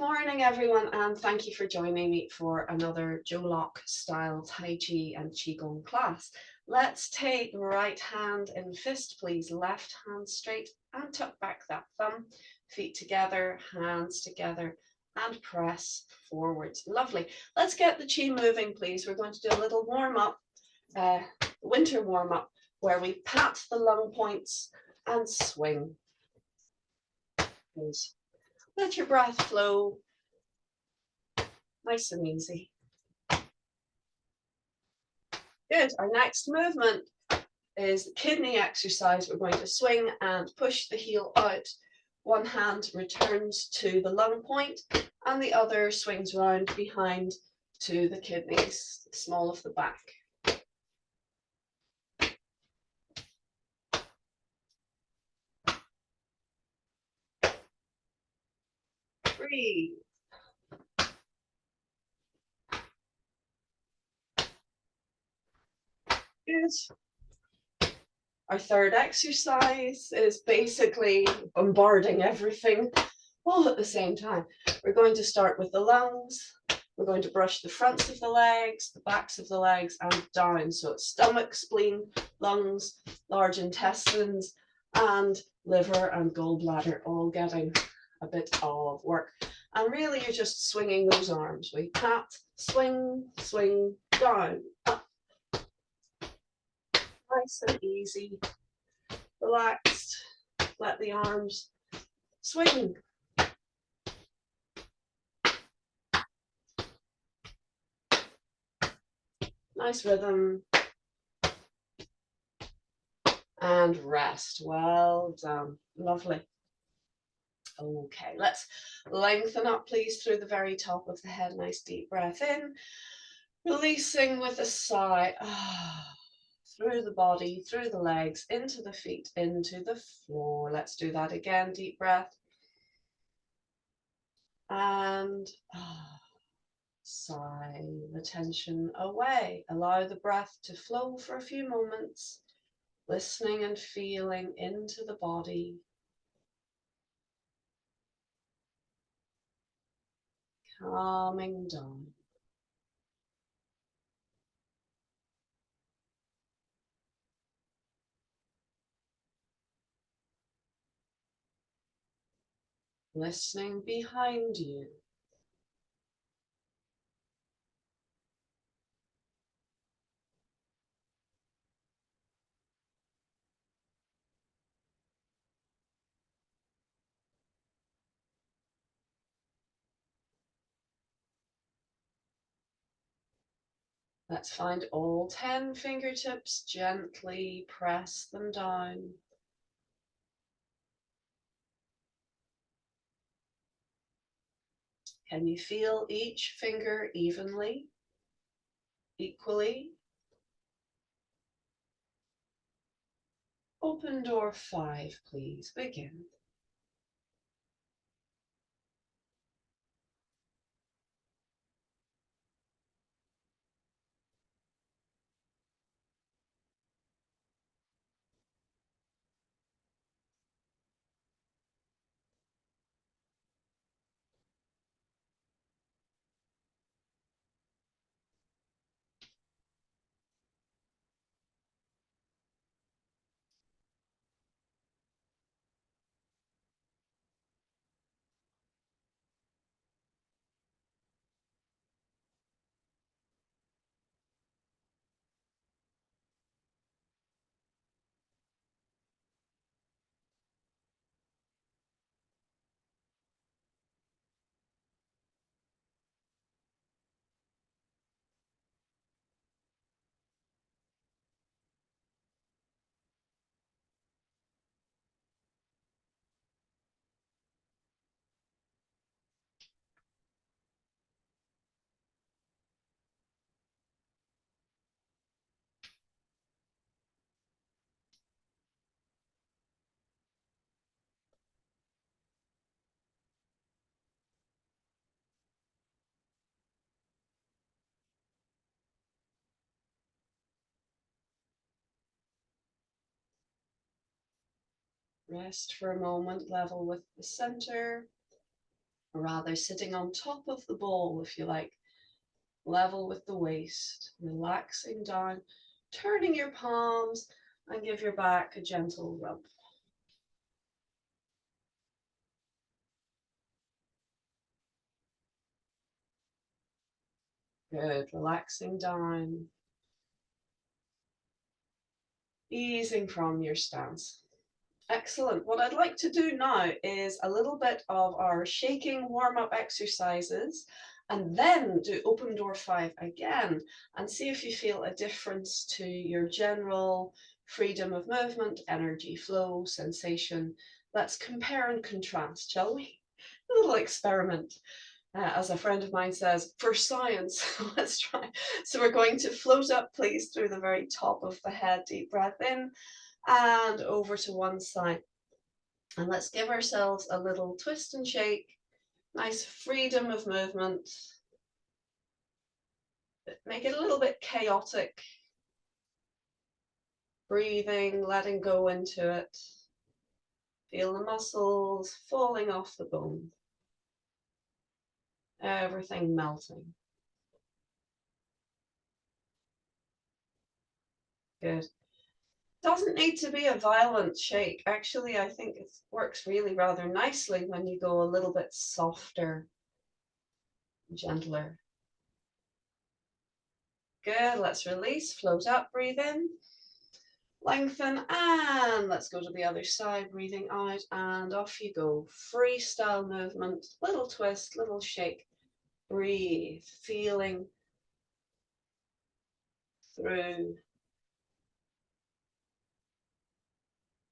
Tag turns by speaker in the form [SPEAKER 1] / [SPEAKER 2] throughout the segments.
[SPEAKER 1] morning, everyone, and thank you for joining me for another Jolok style Tai Chi and Qi Gong class. Let's take right hand in fist, please. Left hand straight and tuck back that thumb. Feet together, hands together, and press forwards. Lovely. Let's get the Qi moving, please. We're going to do a little warm up, winter warm up, where we pat the lung points and swing. Please. Let your breath flow nice and easy. Good. Our next movement is the kidney exercise. We're going to swing and push the heel out. One hand returns to the lung point and the other swings round behind to the kidneys, the small of the back. 3. Good. Our third exercise is basically bombarding everything all at the same time. We're going to start with the lungs. We're going to brush the fronts of the legs, the backs of the legs, and down. So it's stomach, spleen, lungs, large intestines, and liver and gallbladder all getting a bit of work. And really, you're just swinging those arms. We pat, swing, swing, down, up. Nice and easy. Relaxed. Let the arms swing. Nice rhythm. And rest. Well done. Lovely. Okay, let's lengthen up, please, through the very top of the head. Nice deep breath in. Releasing with a sigh. Through the body, through the legs, into the feet, into the floor. Let's do that again. Deep breath. And sigh the tension away. Allow the breath to flow for a few moments, listening and feeling into the body. Calming down. Listening behind you. Let's find all 10 fingertips, gently press them down. Can you feel each finger evenly, equally? Open door 5, please. Begin. Rest for a moment, level with the center. or rather sitting on top of the ball, if you like, level with the waist, relaxing down, turning your palms, and give your back a gentle rub. Good, relaxing down, easing from your stance. Excellent. What I'd like to do now is a little bit of our shaking warm-up exercises and then do open door 5 again and see if you feel a difference to your general freedom of movement, energy flow, sensation. Let's compare and contrast, shall we? A little experiment. As a friend of mine says, for science. Let's try. So we're going to float up, please, through the very top of the head. Deep breath in and over to one side. And let's give ourselves a little twist and shake. Nice freedom of movement. Make it a little bit chaotic. Breathing, letting go into it. Feel the muscles falling off the bone. Everything melting. Good. Doesn't need to be a violent shake. Actually, I think it works really rather nicely when you go a little bit softer, gentler. Good, let's release, float up, breathe in, lengthen, and let's go to the other side, breathing out, and off you go. Freestyle movement, little twist, little shake, breathe, feeling through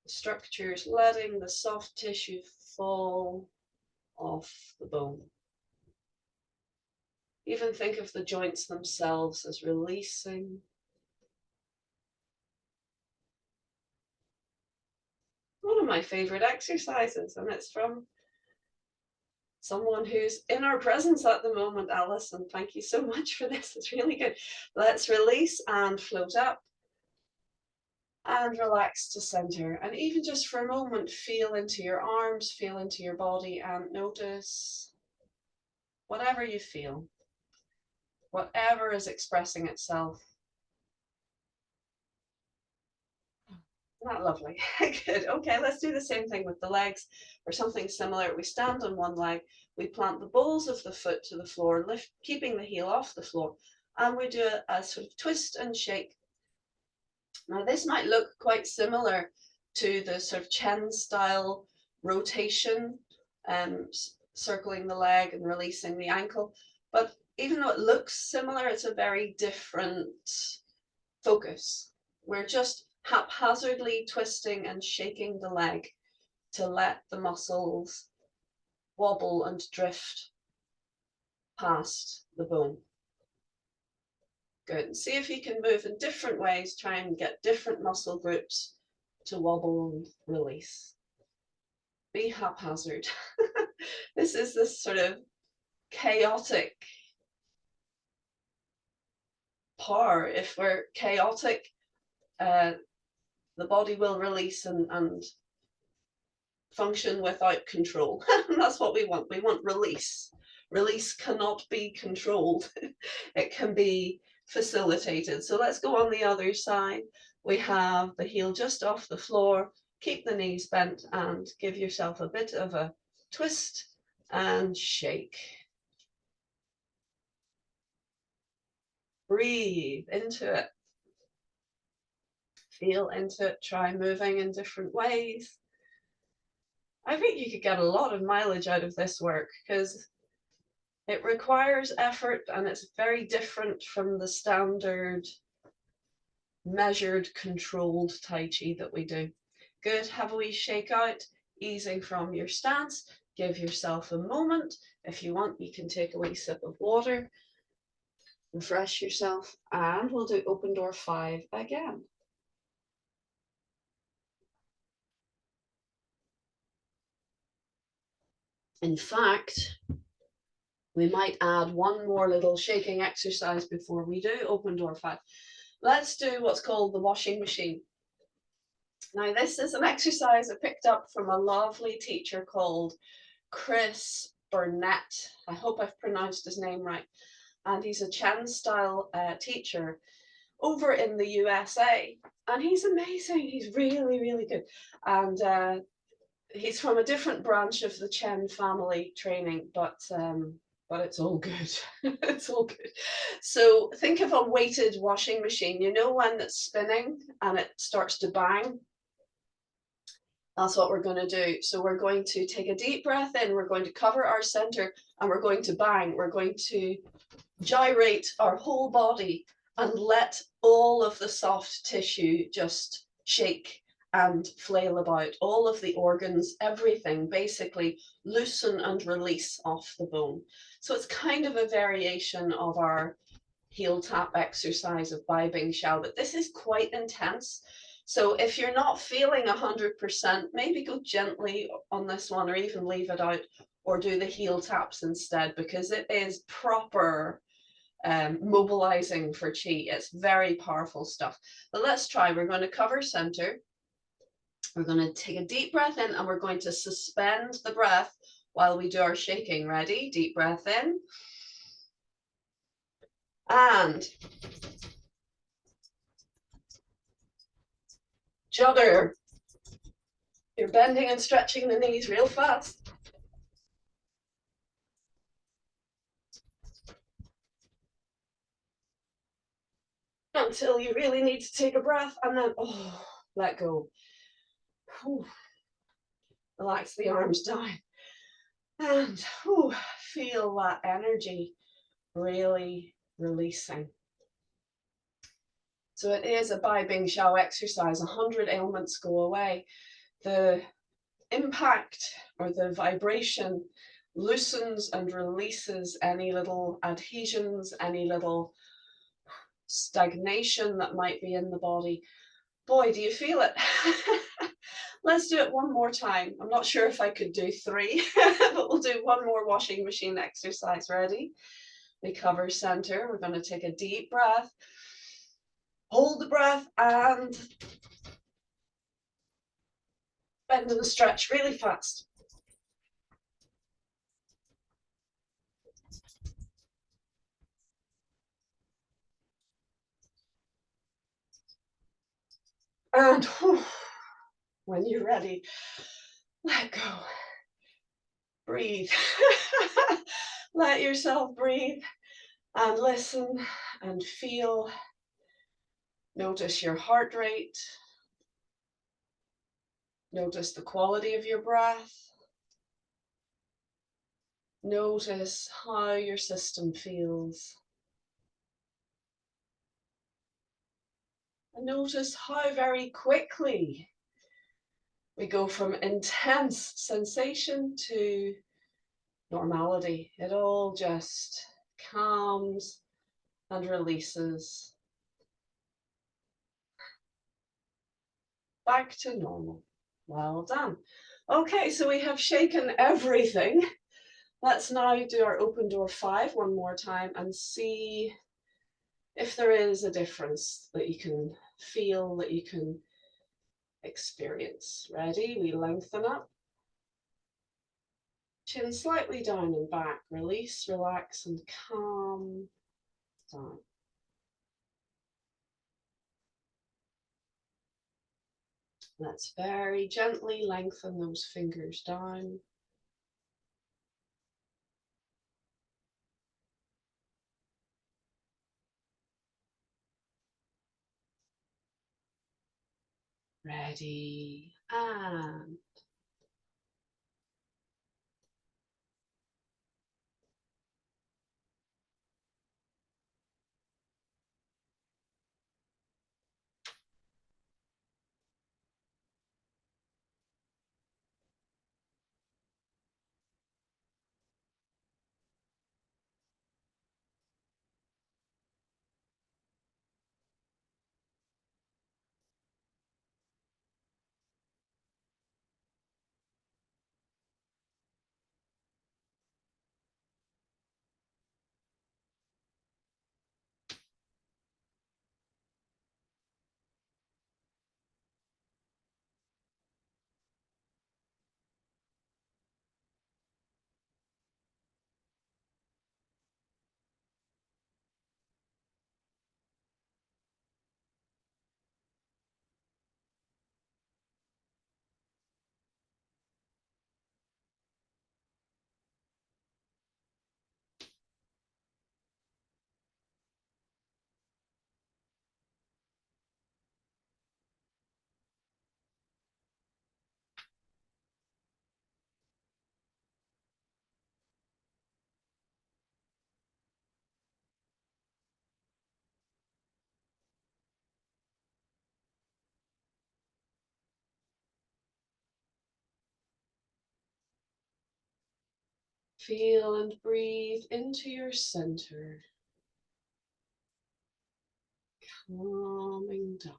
[SPEAKER 1] structures, letting the soft tissue fall off the bone. Even think of the joints themselves as releasing. One of my favorite exercises, and it's from someone who's in our presence at the moment, Alison. Thank you so much for this. It's really good. Let's release and float up and relax to center. And even just for a moment, feel into your arms, feel into your body, and notice whatever you feel, whatever is expressing itself. Isn't that lovely? Good. Okay, let's do the same thing with the legs or something similar. We stand on one leg, we plant the balls of the foot to the floor, keeping the heel off the floor, and we do a sort of twist and shake. Now, this might look quite similar to the sort of Chen style rotation, circling the leg and releasing the ankle. But even though it looks similar, it's a very different focus. We're just haphazardly twisting and shaking the leg to let the muscles wobble and drift past the bone. Good. See if you can move in different ways, try and get different muscle groups to wobble and release. Be haphazard. This is this sort of chaotic power. If we're chaotic, the body will release and function without control. That's what we want. We want release. Release cannot be controlled. It can be facilitated. So let's go on the other side. We have the heel just off the floor. Keep the knees bent and give yourself a bit of a twist and shake. Breathe into it. Feel into it. Try moving in different ways. I think you could get a lot of mileage out of this work because it requires effort and it's very different from the standard measured, controlled Tai Chi that we do. Good. Have a wee shake out, easing from your stance. Give yourself a moment. If you want, you can take a wee sip of water, refresh yourself, and we'll do open door 5 again. In fact, we might add one more little shaking exercise before we do open door 5. Let's do what's called the washing machine. Now, this is an exercise I picked up from a lovely teacher called Chris Burnett. I hope I've pronounced his name right. And he's a Chen style teacher over in the USA. And he's amazing. He's really, really good. And he's from a different branch of the Chen family training, but it's all good. It's all good. So think of a weighted washing machine. You know, one that's spinning and it starts to bang. That's what we're going to do. So we're going to take a deep breath in. We're going to cover our center and we're going to bang. We're going to gyrate our whole body and let all of the soft tissue just shake and flail about. All of the organs, everything basically loosen and release off the bone. So it's kind of a variation of our heel tap exercise of Bai Bing Xiao, but this is quite intense. So if you're not feeling 100%, maybe go gently on this one or even leave it out or do the heel taps instead, because it is proper mobilizing for Qi. It's very powerful stuff. But let's try. We're going to cover center. We're going to take a deep breath in and we're going to suspend the breath while we do our shaking. Ready? Deep breath in. And judder. You're bending and stretching the knees real fast. Until you really need to take a breath and then, let go. Whew. Relax the arms down. And feel that energy really releasing. So it is a Bai Bing Xiao exercise. 100 ailments go away. The impact or the vibration loosens and releases any little adhesions, any little stagnation that might be in the body. Boy, do you feel it? Let's do it one more time. I'm not sure if I could do 3, but we'll do one more washing machine exercise. Ready? We cover center. We're going to take a deep breath. Hold the breath and bend and stretch really fast. And when you're ready, let go. Breathe. Let yourself breathe and listen and feel. Notice your heart rate. Notice the quality of your breath. Notice how your system feels. And notice how very quickly we go from intense sensation to normality. It all just calms and releases. Back to normal. Well done. Okay, so we have shaken everything. Let's now do our open door 5 one more time and see if there is a difference that you can feel, that you can experience. Ready? We lengthen up. Chin slightly down and back. Release, relax, and calm down. Let's very gently lengthen those fingers down. Ready, and Feel and breathe into your center, calming down.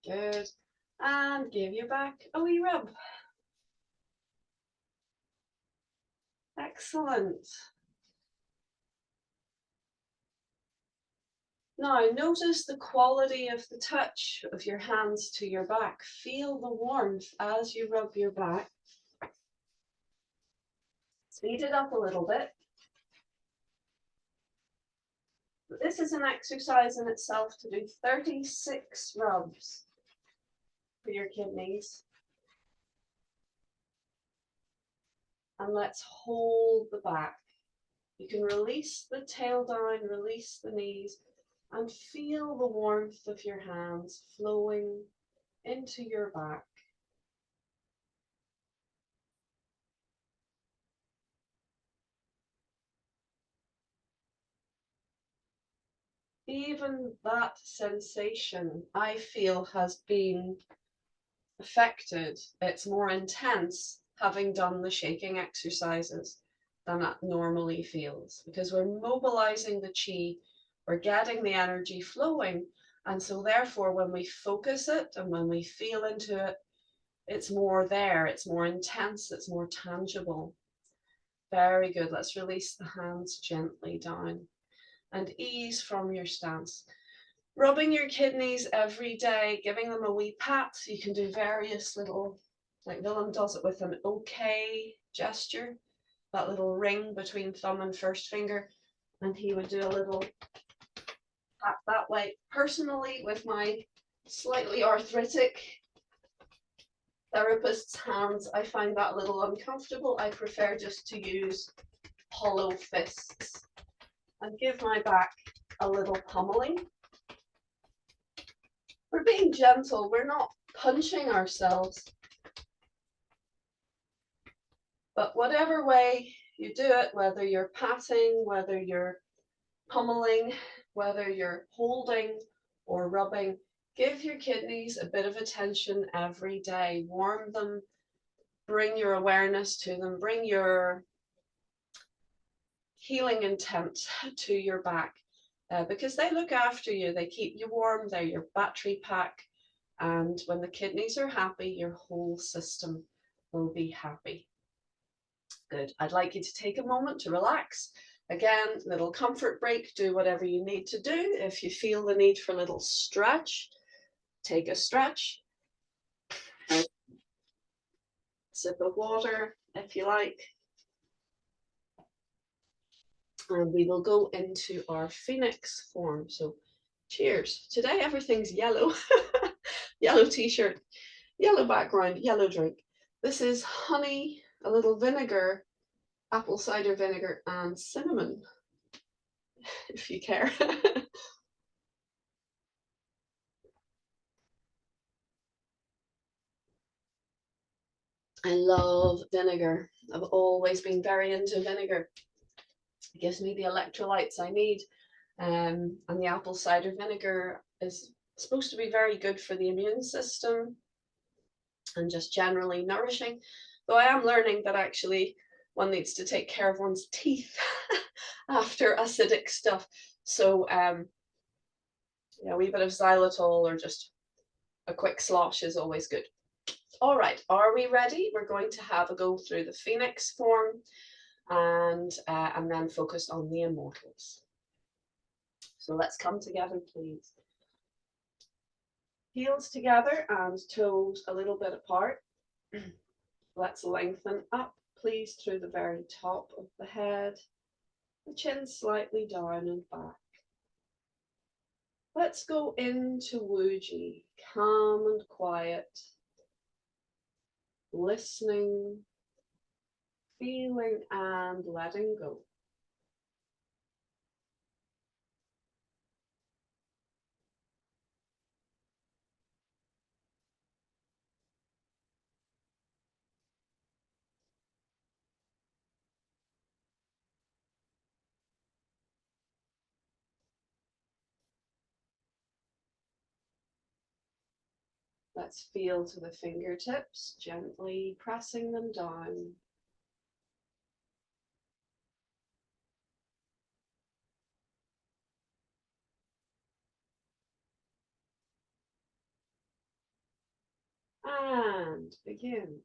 [SPEAKER 1] Good. And give your back a wee rub. Excellent. Now notice the quality of the touch of your hands to your back. Feel the warmth as you rub your back. Speed it up a little bit. This is an exercise in itself to do 36 rubs for your kidneys. And let's hold the back. You can release the tail down, release the knees, and feel the warmth of your hands flowing into your back. Even that sensation, I feel, has been affected. It's more intense having done the shaking exercises than it normally feels, because we're mobilizing the chi, we're getting the energy flowing, and so therefore when we focus it and when we feel into it, it's more there, it's more intense, it's more tangible. Very good. Let's release the hands gently down and ease from your stance. Rubbing your kidneys every day, giving them a wee pat. You can do various little, like Willem does it with an okay gesture, that little ring between thumb and first finger, and he would do a little pat that way. Personally, with my slightly arthritic therapist's hands, I find that a little uncomfortable. I prefer just to use hollow fists and give my back a little pummeling. We're being gentle, we're not punching ourselves. But whatever way you do it, whether you're patting, whether you're pummeling, whether you're holding or rubbing, give your kidneys a bit of attention every day. Warm them, bring your awareness to them, bring your healing intent to your back, because they look after you, they keep you warm, they're your battery pack, and when the kidneys are happy, your whole system will be happy. Good. I'd like you to take a moment to relax. Again, little comfort break, do whatever you need to do. If you feel the need for a little stretch, take a stretch. Sip of water if you like. And we will go into our Phoenix form. So cheers. Today everything's yellow. Yellow t-shirt, yellow background, yellow drink. This is honey, a little vinegar, apple cider vinegar, and cinnamon, if you care. I love vinegar. I've always been very into vinegar. It gives me the electrolytes I need. And the apple cider vinegar is supposed to be very good for the immune system and just generally nourishing. Though I am learning that actually one needs to take care of one's teeth after acidic stuff. So yeah, a wee bit of xylitol or just a quick slosh is always good. All right, are we ready? We're going to have a go through the Phoenix form and then focus on the Immortals. So let's come together, please. Heels together and toes a little bit apart. Let's lengthen up, please, through the very top of the head, the chin slightly down and back. Let's go into Wuji, calm and quiet, listening, feeling and letting go. Let's feel to the fingertips, gently pressing them down. And begin.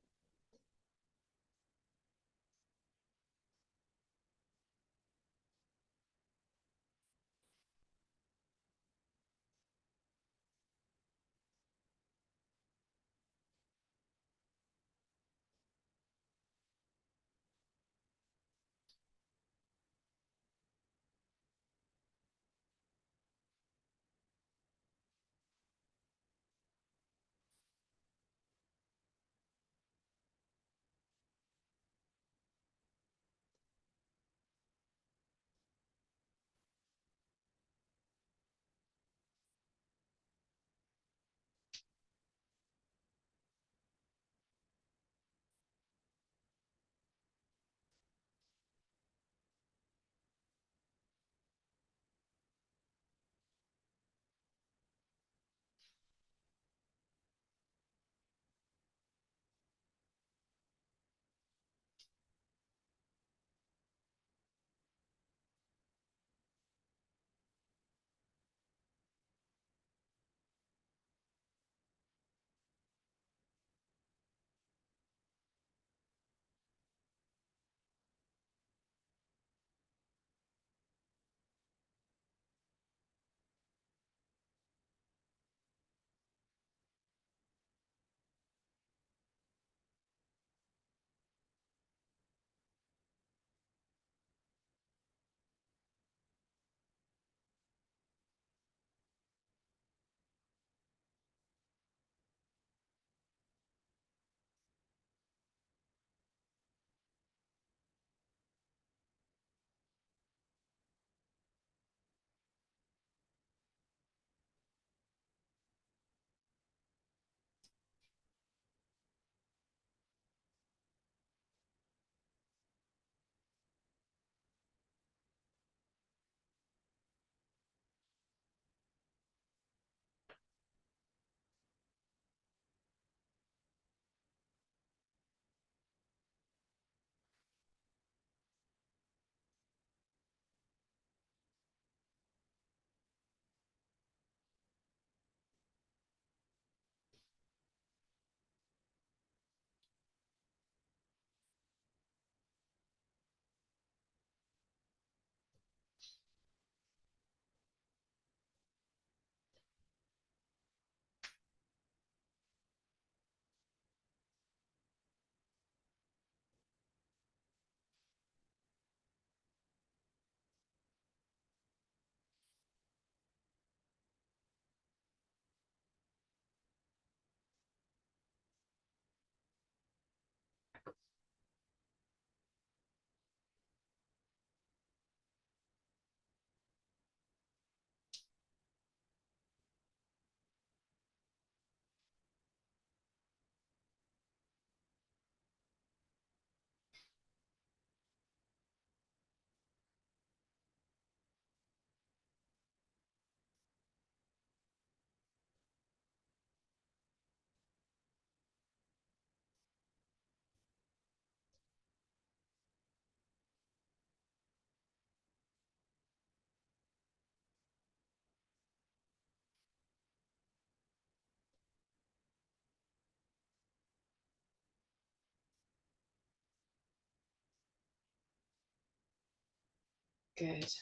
[SPEAKER 1] Good.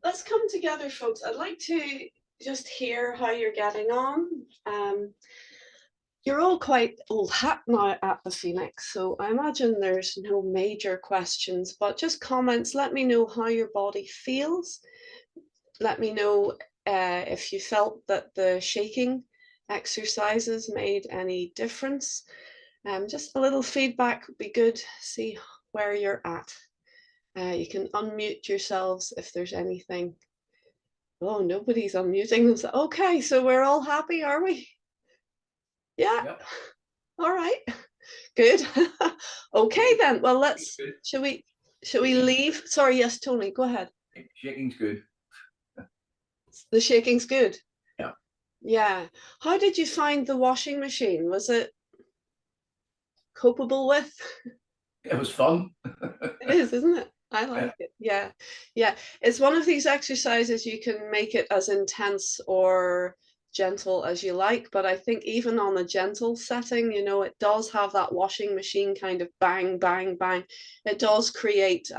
[SPEAKER 1] Let's come together, folks. I'd like to just hear how you're getting on. You're all quite old hat now at the Phoenix, so I imagine there's no major questions, but just comments. Let me know how your body feels. Let me know if you felt that the shaking exercises made any difference. Just a little feedback would be good. See where you're at. You can unmute yourselves if there's anything. Oh, nobody's unmuting themselves. Okay, so we're all happy, are we? Yeah. Yep. All right. Good. Okay then. Well, let's. Should we leave? Sorry. Yes, Tony. Go ahead.
[SPEAKER 2] Shaking's good.
[SPEAKER 1] The shaking's good.
[SPEAKER 2] Yeah.
[SPEAKER 1] Yeah. How did you find the washing machine? Was it copable with?
[SPEAKER 2] It was fun.
[SPEAKER 1] It is, isn't it? I
[SPEAKER 2] Yeah.
[SPEAKER 1] like it. Yeah. Yeah. It's one of these exercises you can make it as intense or gentle as you like, but I think even on a gentle setting, it does have that washing machine kind of bang, bang, bang. It does create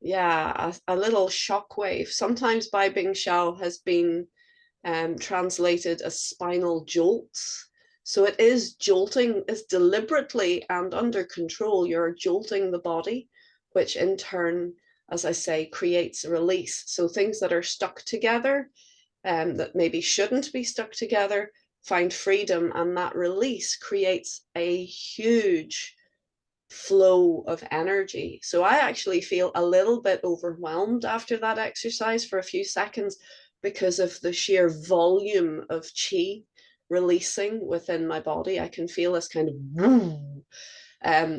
[SPEAKER 1] yeah, a little shock wave. Sometimes Bai Bing Xiao has been translated as spinal jolts. So it is jolting, is deliberately and under control. You're jolting the body, which in turn, as I say, creates a release. So things that are stuck together, that maybe shouldn't be stuck together, find freedom, and that release creates a huge flow of energy. So I actually feel a little bit overwhelmed after that exercise for a few seconds because of the sheer volume of qi releasing within my body. I can feel this kind of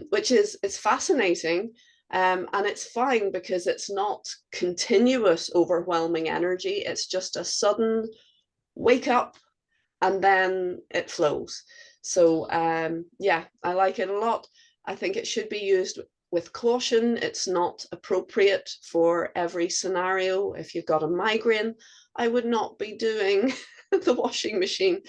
[SPEAKER 1] which is it's fascinating. And it's fine because it's not continuous overwhelming energy. It's just a sudden wake up and then it flows. So yeah, I like it a lot. I think it should be used with caution. It's not appropriate for every scenario. If you've got a migraine, I would not be doing the washing machine.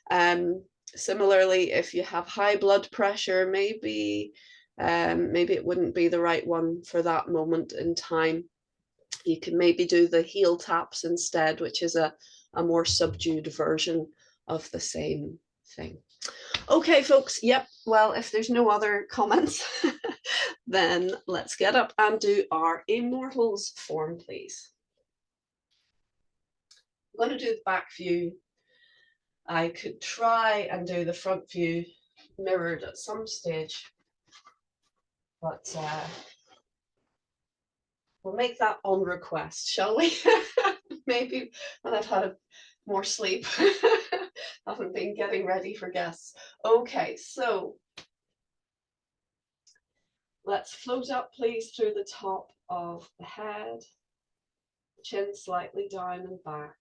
[SPEAKER 1] Um, Similarly, if you have high blood pressure, maybe it wouldn't be the right one for that moment in time. You can maybe do the heel taps instead, which is a more subdued version of the same thing. Okay, folks. Yep. Well, if there's no other comments, then let's get up and do our Immortals form, please. I'm going to do the back view. I could try and do the front view mirrored at some stage, but we'll make that on request, shall we? Maybe when I've had more sleep. Haven't been getting ready for guests. Okay, so let's float up, please, through the top of the head, chin slightly down and back.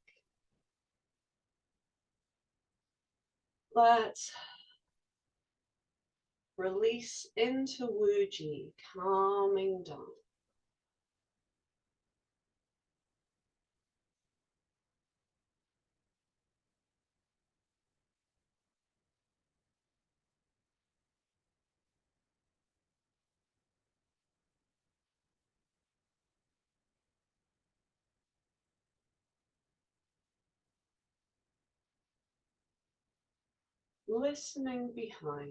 [SPEAKER 1] Let's release into Wuji, calming down. Listening behind.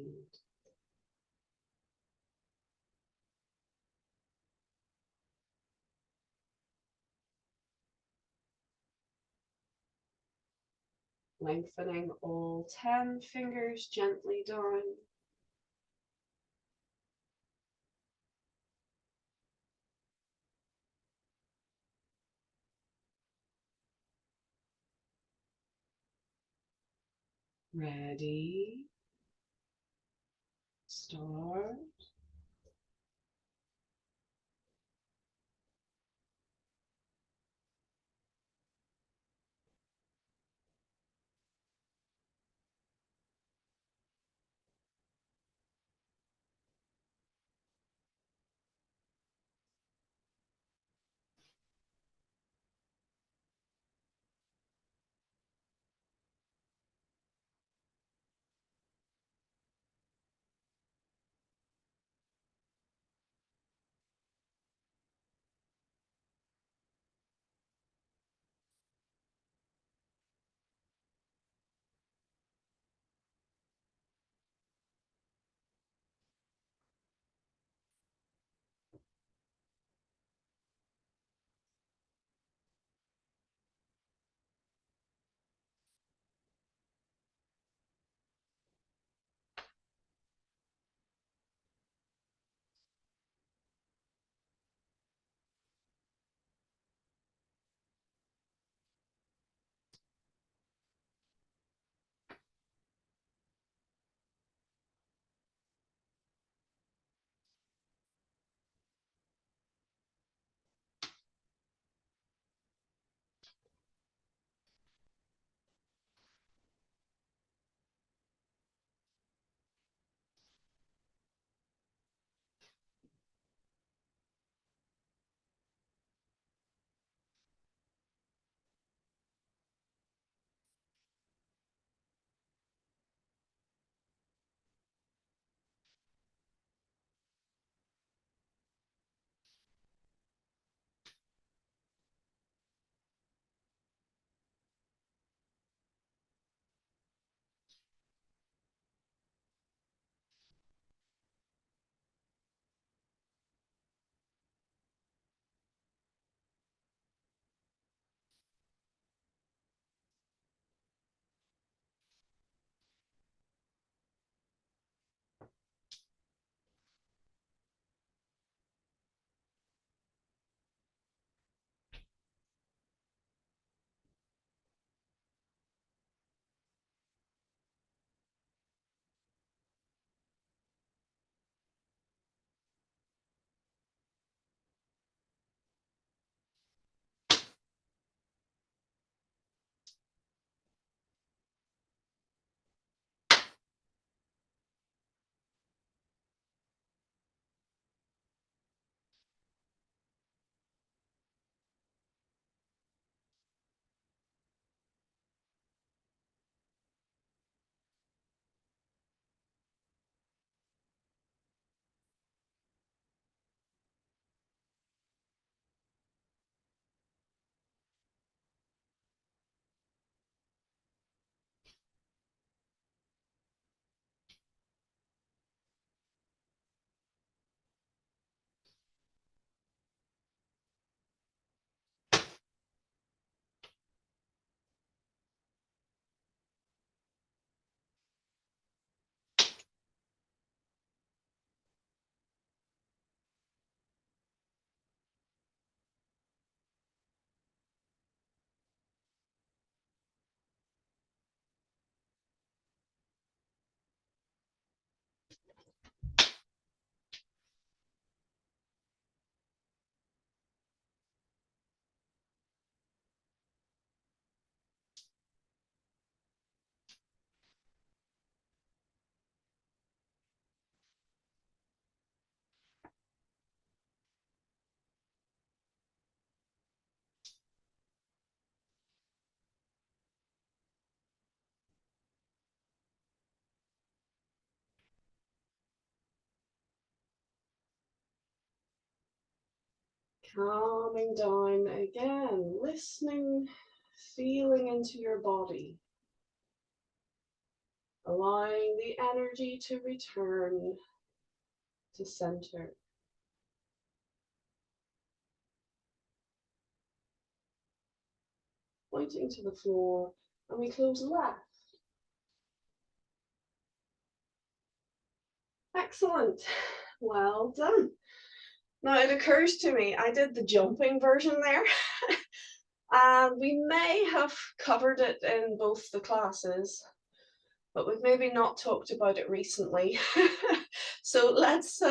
[SPEAKER 1] Lengthening all 10 fingers gently down. Ready, start. Calming down again, listening, feeling into your body, allowing the energy to return to center. Pointing to the floor, and we close left. Excellent. Well done. Now it occurs to me, I did the jumping version there, and we may have covered it in both the classes, but we've maybe not talked about it recently. So let's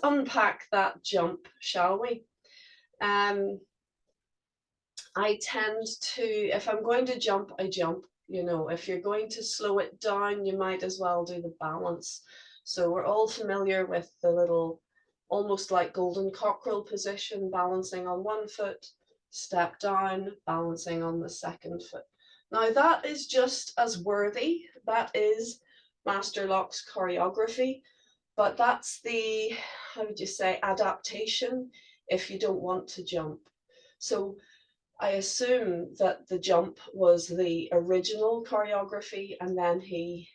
[SPEAKER 1] unpack that jump, shall we? I tend to, if I'm going to jump, I jump. You know, if you're going to slow it down, you might as well do the balance. So we're all familiar with the little, almost like golden cockerel position, balancing on one foot, step down, balancing on the second foot. Now that is just as worthy. That is Master Lock's choreography, but that's the, how would you say, adaptation if you don't want to jump. So I assume that the jump was the original choreography and then he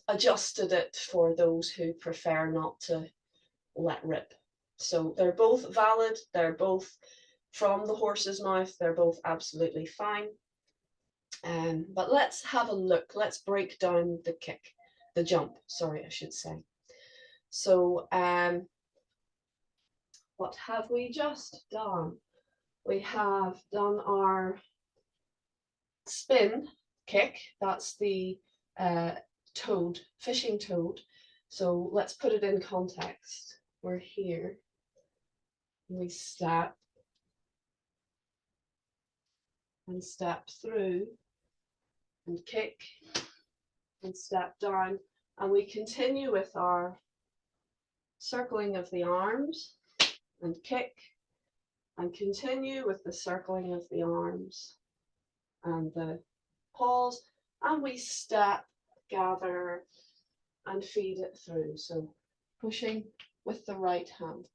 [SPEAKER 1] adjusted it for those who prefer not to let rip. So they're both valid, they're both from the horse's mouth, they're both absolutely fine. But let's have a look, let's break down the kick, the jump, sorry, I should say. So what have we just done? We have done our spin kick, that's the toad, fishing toad. So let's put it in context. We're here, we step and step through and kick and step down, and we continue with our circling of the arms and kick and continue with the circling of the arms and the pause, and we step, gather and feed it through. So pushing with the right hand.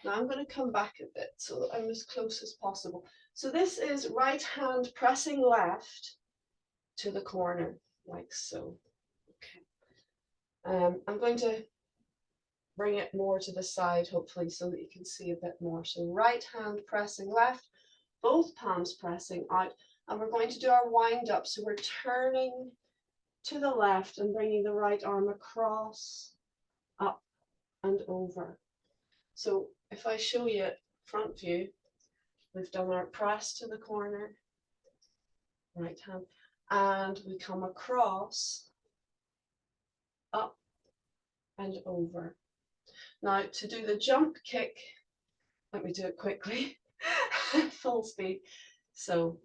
[SPEAKER 1] Now I'm going to come back a bit so that I'm as close as possible. So this is right hand pressing left to the corner, like so. Okay. I'm going to bring it more to the side, hopefully, so that you can see a bit more. So right hand pressing left, both palms pressing out, and we're going to do our wind up. So we're turning to the left and bringing the right arm across, up and over. So if I show you front view, we've done our press to the corner, right hand, and we come across, up and over. Now to do the jump kick, let me do it quickly, full speed. So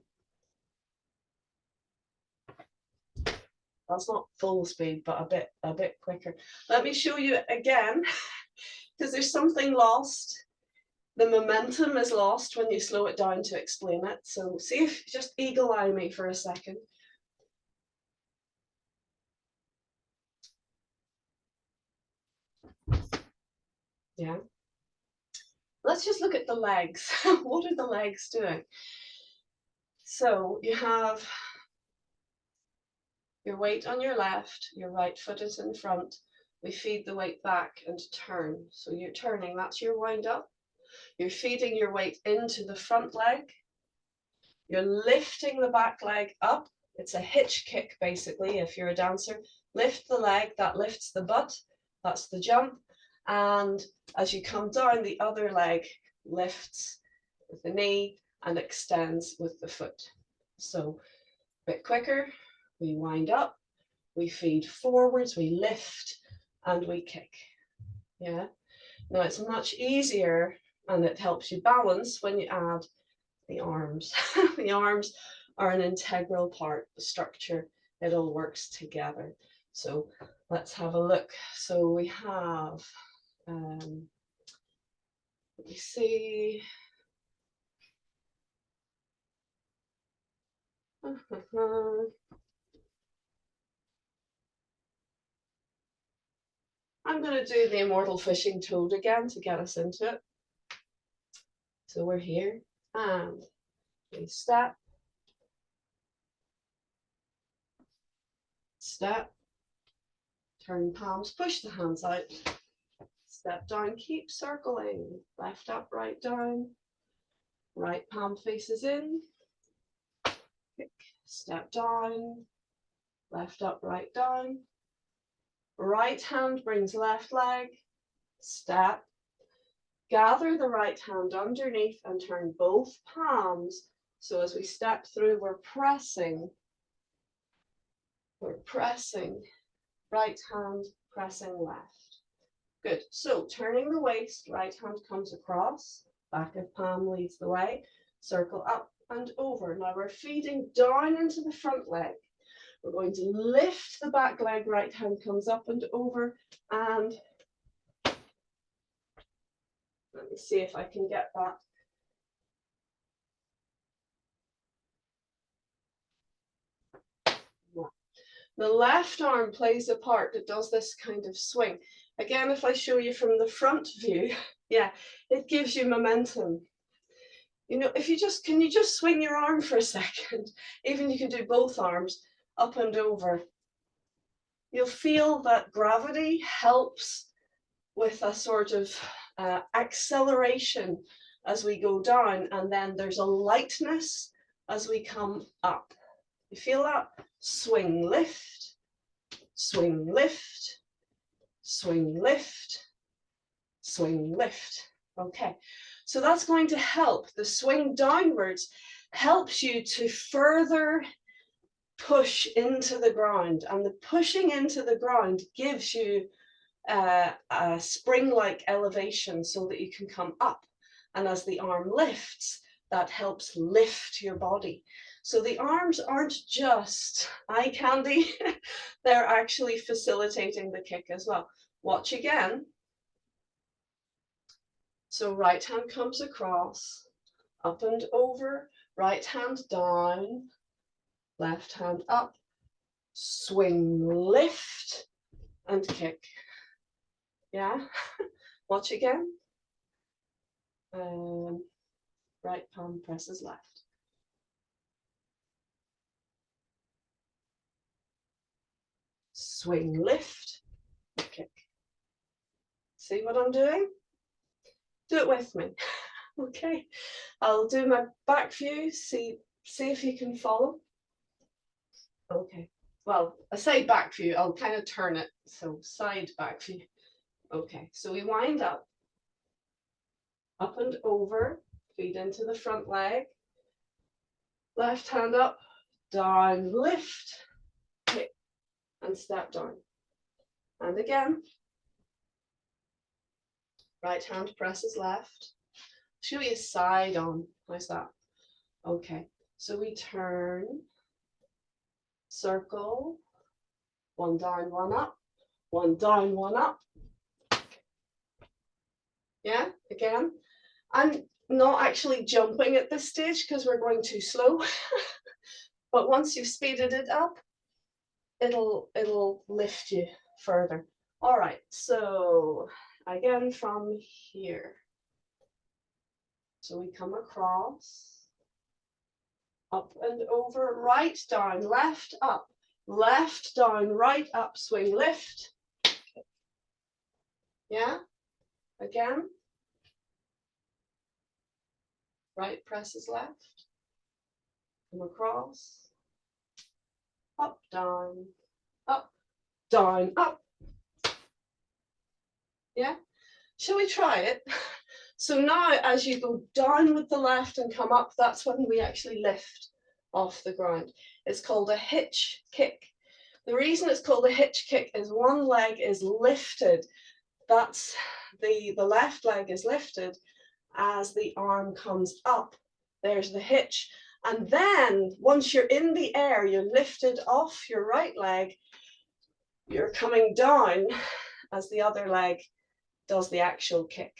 [SPEAKER 1] that's not full speed, but a bit quicker. Let me show you again, because there's something lost. The momentum is lost when you slow it down to explain it. So see if, just eagle eye me for a second. Yeah. Let's just look at the legs. What are the legs doing? So you have your weight on your left, your right foot is in front. We feed the weight back and turn. So you're turning, that's your wind up. You're feeding your weight into the front leg. You're lifting the back leg up. It's a hitch kick, basically, if you're a dancer. Lift the leg, that lifts the butt. That's the jump. And as you come down, the other leg lifts with the knee and extends with the foot. So a bit quicker, we wind up, we feed forwards, we lift, and we kick. Yeah. Now it's much easier and it helps you balance when you add the arms. The arms are an integral part of the structure. It all works together. So let's have a look. So we have, let me see. I'm going to do the immortal fishing toad again to get us into it. So we're here and we step, step, turn palms, push the hands out, step down, keep circling, left up, right down, right palm faces in, kick, step down, left up, right down, right hand brings left leg, step, gather the right hand underneath and turn both palms. So as we step through, we're pressing, right hand pressing left. Good, so turning the waist, right hand comes across, back of palm leads the way, circle up and over. Now we're feeding down into the front leg. We're going to lift the back leg, right hand comes up and over, and let me see if I can get that. The left arm plays a part that does this kind of swing. Again, if I show you from the front view, yeah, it gives you momentum. You know, if you just, can you just swing your arm for a second? Even you can do both arms up and over. You'll feel that gravity helps with a sort of acceleration as we go down, and then there's a lightness as we come up. You feel that? Swing, lift, swing, lift, swing, lift, swing, lift. Okay, so that's going to help. The swing downwards helps you to further push into the ground, and the pushing into the ground gives you a spring-like elevation so that you can come up. And as the arm lifts, that helps lift your body. So the arms aren't just eye candy, they're actually facilitating the kick as well. Watch again. So right hand comes across, up and over, right hand down, left hand up, swing, lift, and kick. Yeah, watch again. Right palm presses left. Swing, lift, kick. See what I'm doing? Do it with me. Okay, I'll do my back view, see if you can follow. Okay, well, I say back view, I'll kind of turn it, so side back view. Okay, so we wind up and over, feet into the front leg, left hand up, down, lift, kick, and step down. And again, right hand presses left. Show you side on, how's that? Okay, so we turn, circle, one down, one up, one down, one up. Yeah, again. I'm not actually jumping at this stage because we're going too slow. But once you've speeded it up, it'll lift you further. All right, so again from here. So we come across, up and over, right down, left up, left down, right up, swing, lift. Yeah, again. Right presses left, come across, up, down, up, down, up. Yeah, shall we try it? So now as you go down with the left and come up, that's when we actually lift off the ground. It's called a hitch kick. The reason it's called a hitch kick is one leg is lifted. That's the left leg is lifted as the arm comes up. There's the hitch. And then once you're in the air, you're lifted off your right leg, you're coming down as the other leg does the actual kick.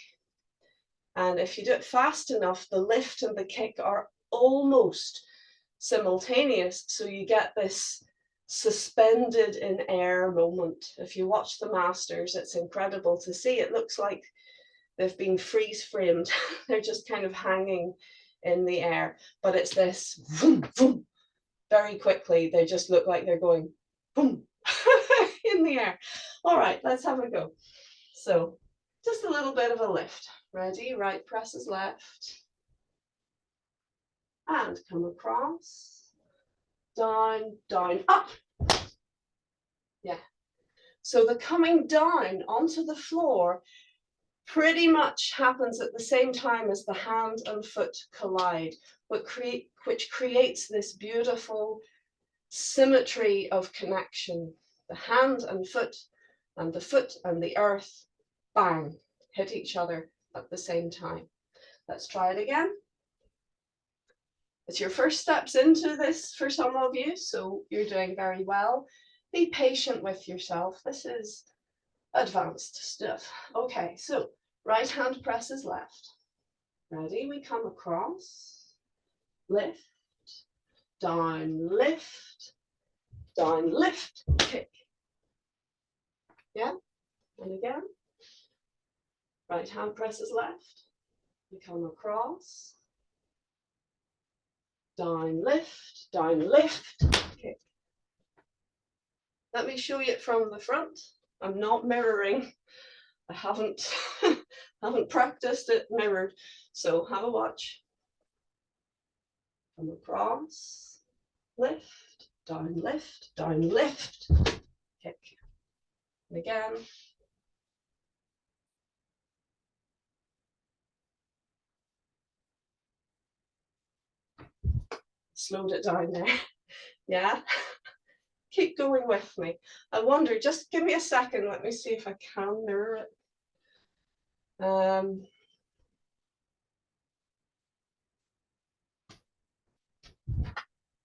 [SPEAKER 1] And if you do it fast enough, the lift and the kick are almost simultaneous. So you get this suspended in air moment. If you watch the masters, it's incredible to see. It looks like they've been freeze framed. They're just kind of hanging in the air, but it's this vroom, vroom. Very quickly, they just look like they're going boom in the air. All right, let's have a go. So just a little bit of a lift. Ready? Right presses left. And come across. Down, down, up. Yeah. So the coming down onto the floor pretty much happens at the same time as the hand and foot collide, which creates this beautiful symmetry of connection. The hand and the foot and the earth, bang, hit each other at the same time. Let's try it again. It's your first steps into this for some of you, so you're doing very well. Be patient with yourself. This is advanced stuff. Okay, so right hand presses left. Ready? We come across, lift, down, lift, kick. Yeah, and again. Right hand presses left. We come across, down, lift, kick. Let me show you it from the front. I'm not mirroring. I haven't practiced it mirrored. So have a watch. Come across, lift, down, kick. And again. Slowed it down there. Yeah. Keep going with me. I wonder, just give me a second. Let me see if I can mirror it.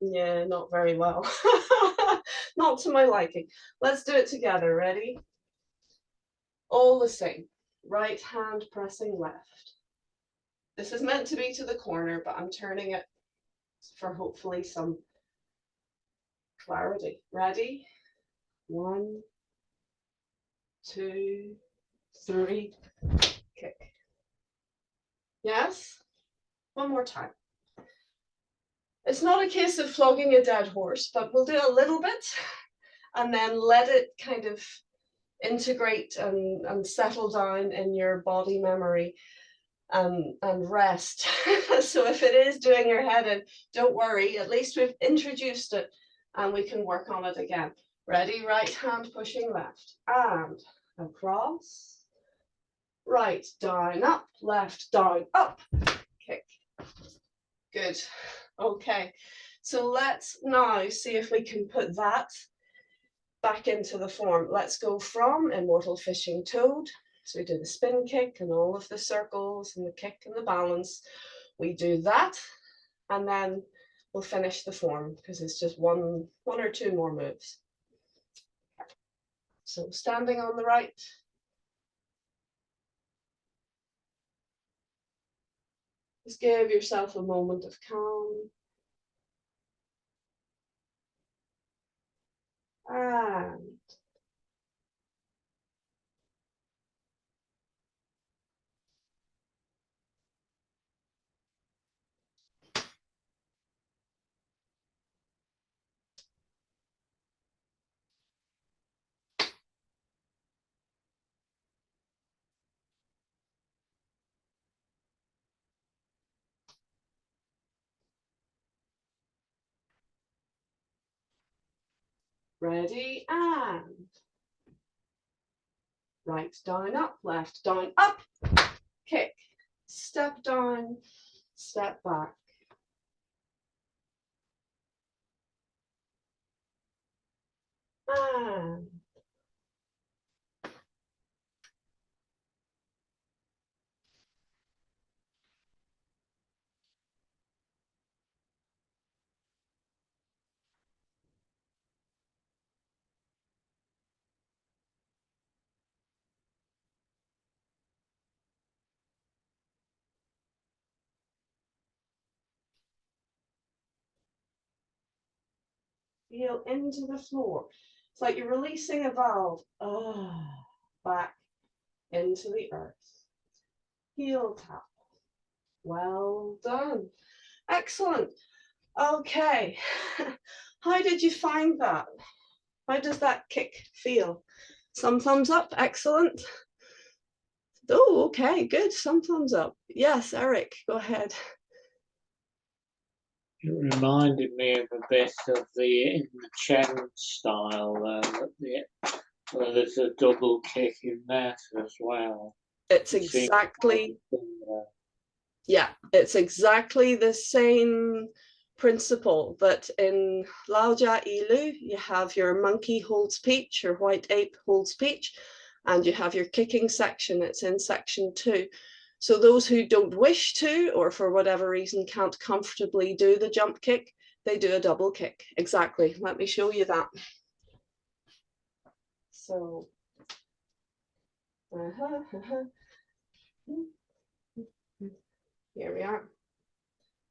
[SPEAKER 1] Yeah, not very well. Not to my liking. Let's do it together. Ready? All the same. Right hand pressing left. This is meant to be to the corner, but I'm turning it for hopefully some clarity. Ready? 1, 2, 3, kick. Yes? One more time. It's not a case of flogging a dead horse, but we'll do a little bit and then let it kind of integrate and settle down in your body memory and rest. So if it is doing your head in, don't worry, at least we've introduced it and we can work on it again. Ready? Right hand pushing left and across, right, down, up, left, down, up, kick. Good. Okay, so let's now see if we can put that back into the form. Let's go from Immortal Fishing Toad. So we do the spin kick and all of the circles and the kick and the balance. We do that and then we'll finish the form because it's just one or two more moves. So standing on the right. Just give yourself a moment of calm. And ready, and right, down, up, left, down, up, kick, step down, step back. And feel into the floor. It's like you're releasing a valve. Back into the earth. heel tap. Well done. Excellent. Okay. How did you find that? How does that kick feel? Some thumbs up. Excellent. Oh, okay, good. Some thumbs up. Yes, Eric, go ahead.
[SPEAKER 3] It reminded me of a bit of in the Chen style, where there's a double kick in that as well.
[SPEAKER 1] It's exactly, yeah, it's exactly the same principle that in Laojia Ilu, you have your monkey holds peach, your white ape holds peach, and you have your kicking section. It's in section 2. So those who don't wish to, or for whatever reason can't comfortably do the jump kick, they do a double kick. Exactly. Let me show you that. So, here we are.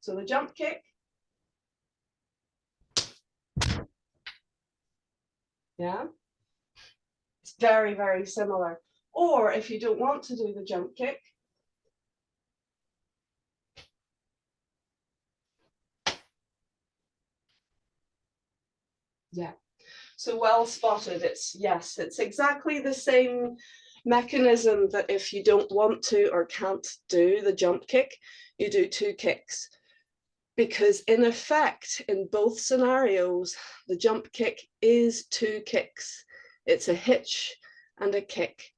[SPEAKER 1] So the jump kick. Yeah. It's very, very similar. Or if you don't want to do the jump kick, yeah. So well spotted. It's exactly the same mechanism that if you don't want to or can't do the jump kick, you do 2 kicks. Because in effect, in both scenarios, the jump kick is 2 kicks. It's a hitch and a kick.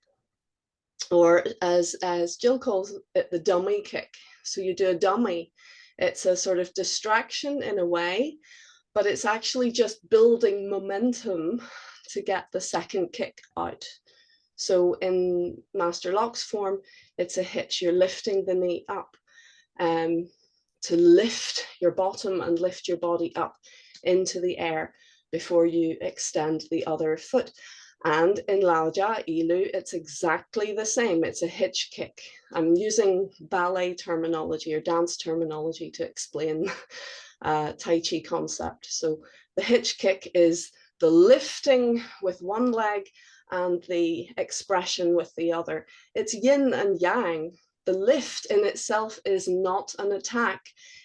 [SPEAKER 1] Or as Jill calls it, the dummy kick. So you do a dummy. It's a sort of distraction in a way, but it's actually just building momentum to get the second kick out. So in Master Lock's form, it's a hitch. You're lifting the knee up to lift your bottom and lift your body up into the air before you extend the other foot. And in Laojia Ilu, it's exactly the same. It's a hitch kick. I'm using ballet terminology or dance terminology to explain Tai Chi concept. So the hitch kick is the lifting with one leg and the expression with the other. It's yin and yang. The lift in itself is not an attack.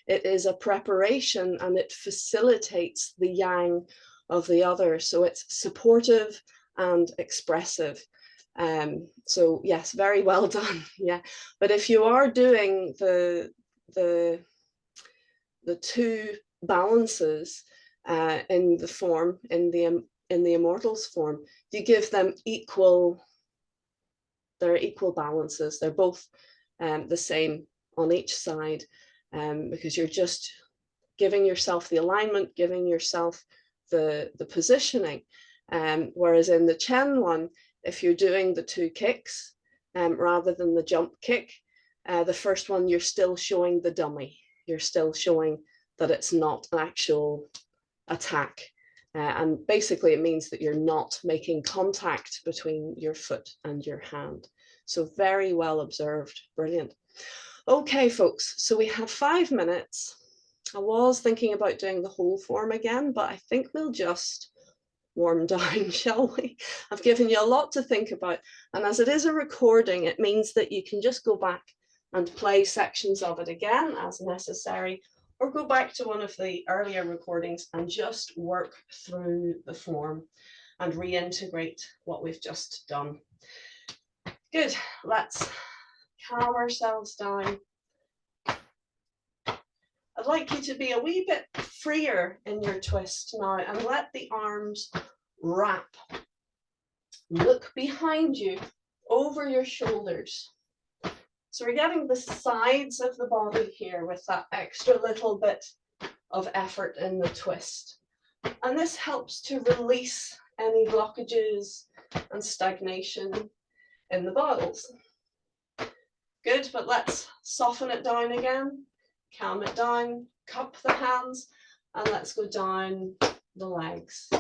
[SPEAKER 1] It is a preparation and it facilitates the yang of the other. So it's supportive and expressive. So yes, very well done. Yeah, but if you are doing the 2 balances in the form, in the Immortals form, you give them equal. They're equal balances. They're both the same on each side, because you're just giving yourself the alignment, giving yourself the positioning. Whereas in the Chen one, if you're doing the 2 kicks rather than the jump kick, the first one, you're still showing the dummy. You're still showing that it's not an actual attack. And basically it means that you're not making contact between your foot and your hand. So very well observed. Brilliant. Okay, folks, so we have 5 minutes. I was thinking about doing the whole form again, but I think we'll just warm down, shall we? I've given you a lot to think about. And as it is a recording, it means that you can just go back and play sections of it again as necessary, or go back to one of the earlier recordings and just work through the form and reintegrate what we've just done. Good, let's calm ourselves down. I'd like you to be a wee bit freer in your twist now and let the arms wrap. Look behind you, over your shoulders. So we're getting the sides of the body here with that extra little bit of effort in the twist. And this helps to release any blockages and stagnation in the bowels. Good, but let's soften it down again, calm it down, cup the hands, and let's go down the legs.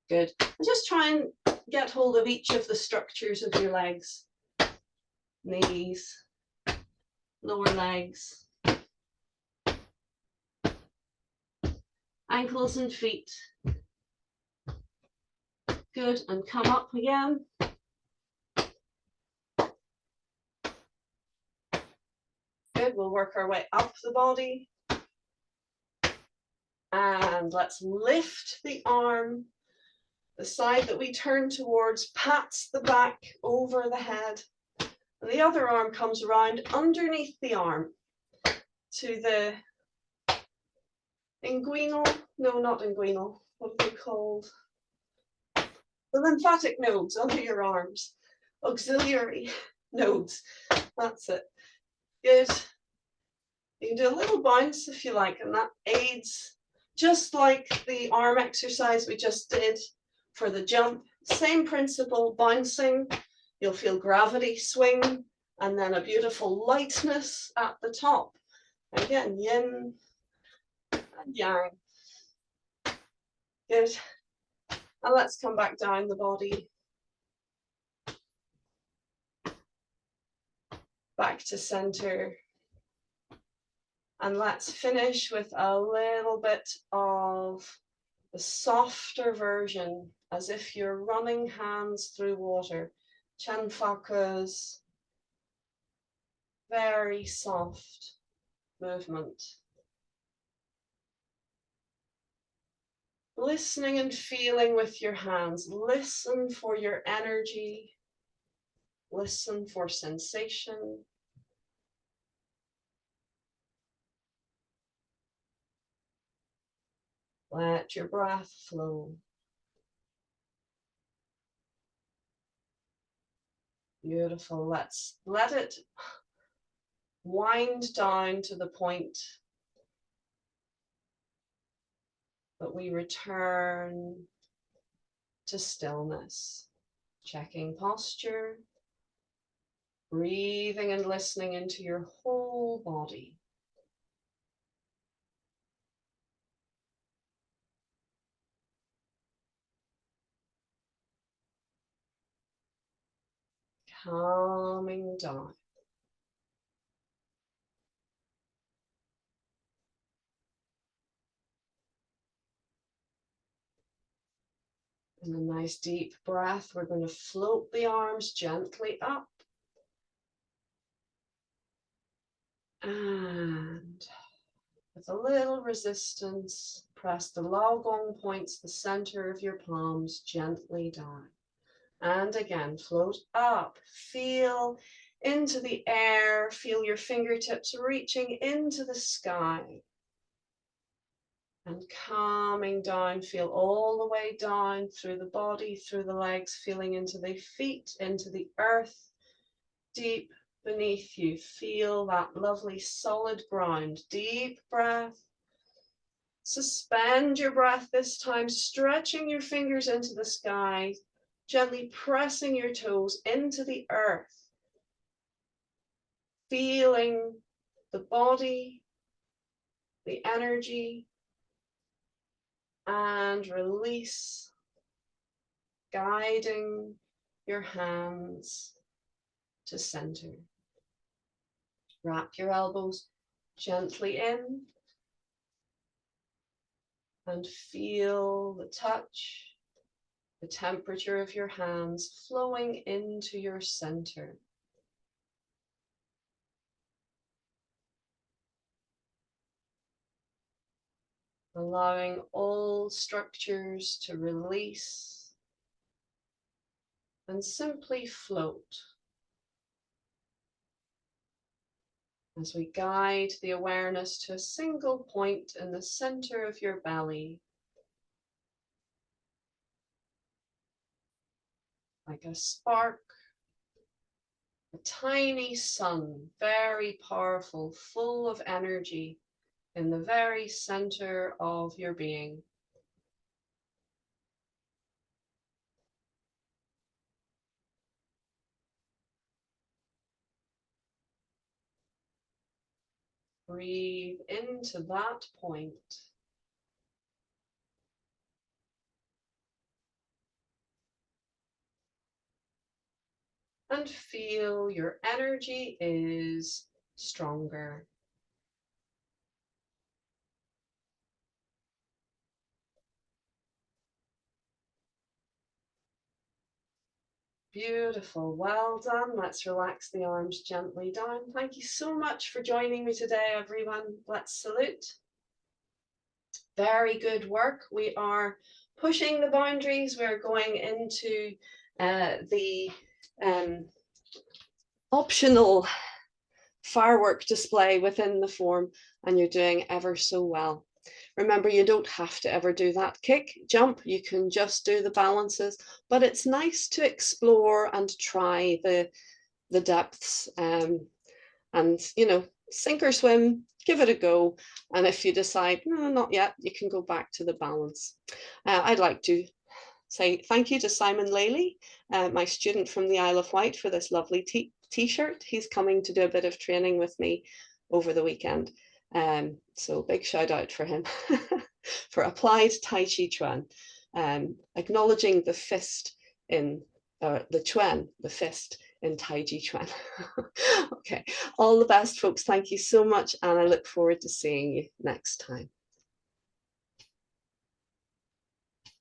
[SPEAKER 1] Good. And just try and get hold of each of the structures of your legs. Knees, lower legs, ankles and feet. Good, and come up again. work our way up the body. And let's lift the arm. The side that we turn towards pats the back over the head. And the other arm comes around underneath the arm to the inguinal, no, not inguinal, what are they called? The lymphatic nodes under your arms, auxiliary nodes, that's it. Good. You can do a little bounce if you like, and that aids, just like the arm exercise we just did for the jump, same principle, bouncing, you'll feel gravity swing, and then a beautiful lightness at the top. Again, yin and yang. Good. And let's come back down the body. Back to center. And let's finish with a little bit of the softer version, as if you're running hands through water. Chanfakas, very soft movement. Listening and feeling with your hands. Listen for your energy. Listen for sensation. Let your breath flow. Beautiful. Let's let it wind down to the point that we return to stillness. Checking posture, breathing and listening into your whole body. Calming down. And a nice deep breath. We're going to float the arms gently up. And with a little resistance, press the Lao Gong points, the center of your palms, gently down. And again, float up. Feel into the air. Feel your fingertips reaching into the sky. And calming down, feel all the way down through the body, through the legs, feeling into the feet, into the earth, deep beneath you. Feel that lovely solid ground. Deep breath. Suspend your breath this time, stretching your fingers into the sky, gently pressing your toes into the earth. Feeling the body, the energy, and release, guiding your hands to center. Wrap your elbows gently in and feel the touch, the temperature of your hands flowing into your center. Allowing all structures to release and simply float as we guide the awareness to a single point in the center of your belly, like a spark, a tiny sun, very powerful, full of energy in the very center of your being. Breathe into that point. And feel your energy is stronger. Beautiful. Well done. Let's relax the arms gently down. Thank you so much for joining me today, everyone. Let's salute. Very good work. We are pushing the boundaries. We're going into the optional firework display within the form, and you're doing ever so well. Remember, you don't have to ever do that kick, jump, you can just do the balances, but it's nice to explore and try the depths, and you know, sink or swim, give it a go. And if you decide, no, not yet, you can go back to the balance. I'd like to say thank you to Simon Laley, my student from the Isle of Wight, for this lovely t-shirt. He's coming to do a bit of training with me over the weekend. So big shout out for him for applied Tai Chi Chuan, acknowledging the fist in the Chuan, the fist in Tai Chi Chuan. Okay, all the best, folks. Thank you so much, and I look forward to seeing you next time.